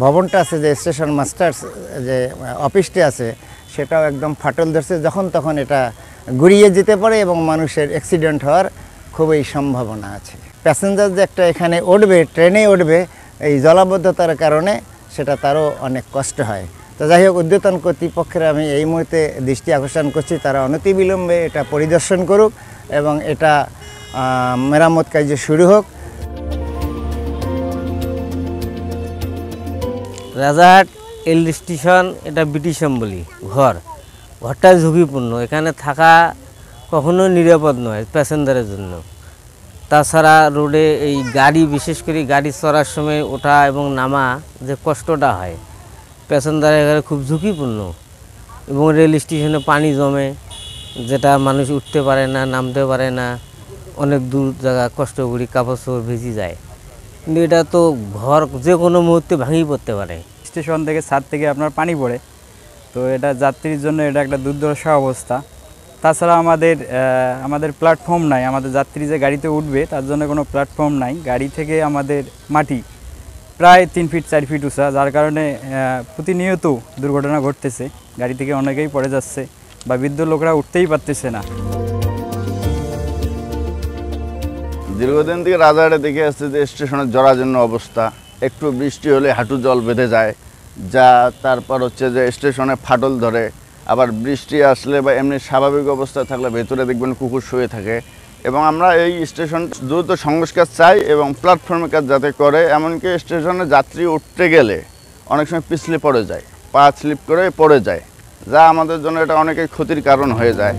ভবনটা আছে, যে স্টেশন মাস্টার যে অফিসটি আছে, সেটাও একদম ফাটল ধরছে, যখন তখন এটা গুড়িয়ে যেতে পারে এবং মানুষের অ্যাক্সিডেন্ট হওয়ার খুবই সম্ভাবনা আছে। প্যাসেঞ্জার যে একটা এখানে উঠবে, ট্রেনে উঠবে, এই জলাবদ্ধতার কারণে সেটা তারও অনেক কষ্ট হয়। তো যাই হোক, ঊর্ধ্বতন কর্তৃপক্ষের আমি এই মুহূর্তে দৃষ্টি আকর্ষণ করছি, তারা অনতিবিলম্বে এটা পরিদর্শন করুক এবং এটা মেরামত কার্য শুরু হোক। রাজারহাট রেল স্টেশন এটা ব্রিটিশ আমলি ঘরটা ঝুঁকিপূর্ণ, এখানে থাকা কখনো নিরাপদ নয় প্যাসেঞ্জারের জন্য। তাছাড়া রোডে এই গাড়ি, বিশেষ করে গাড়ি চড়ার সময় ওঠা এবং নামা যে কষ্টটা হয়, প্যাসেঞ্জারের এখানে খুব ঝুঁকিপূর্ণ। এবং রেল স্টেশনে পানি জমে, যেটা মানুষ উঠতে পারে না, নামতে পারে না, অনেক দূর জায়গা কষ্ট করি, কাপড় চোপড় ভিজে যায়। কিন্তু এটা তো ঘর যে কোনো মুহূর্তে ভাঙি পড়তে পারে। স্টেশন থেকে ছাদ থেকে আপনার পানি পড়ে, তো এটা যাত্রীর জন্য এটা একটা দুর্দশা অবস্থা। তাছাড়া আমাদের প্ল্যাটফর্ম নাই, আমাদের যাত্রী যে গাড়িতে উঠবে তার জন্য কোনো প্ল্যাটফর্ম নাই। গাড়ি থেকে আমাদের মাটি প্রায় 3 ফিট 4 ফিট উঁচা, যার কারণে প্রতিনিয়ত দুর্ঘটনা ঘটতেছে। গাড়ি থেকে অনেকেই পড়ে যাচ্ছে বা বৃদ্ধ লোকরা উঠতেই পারতেছে না। দীর্ঘদিন থেকে রাজারহাটে দেখে আসছে যে স্টেশনের জরাজীর্ণ অবস্থা, একটু বৃষ্টি হলে হাঁটু জল বেঁধে যায়, যা তারপর হচ্ছে যে স্টেশনে ফাটল ধরে। আবার বৃষ্টি আসলে বা এমনি স্বাভাবিক অবস্থায় থাকলে ভেতরে দেখবেন কুকুর শুয়ে থাকে। এবং আমরা এই স্টেশন দ্রুত সংস্কার চাই এবং প্ল্যাটফর্মের কাজ যাতে করে, এমনকি স্টেশনে যাত্রী উঠতে গেলে অনেক সময় পিছলে পড়ে যায়, পা স্লিপ করে পড়ে যায়, যা আমাদের জন্য এটা অনেকেই ক্ষতির কারণ হয়ে যায়।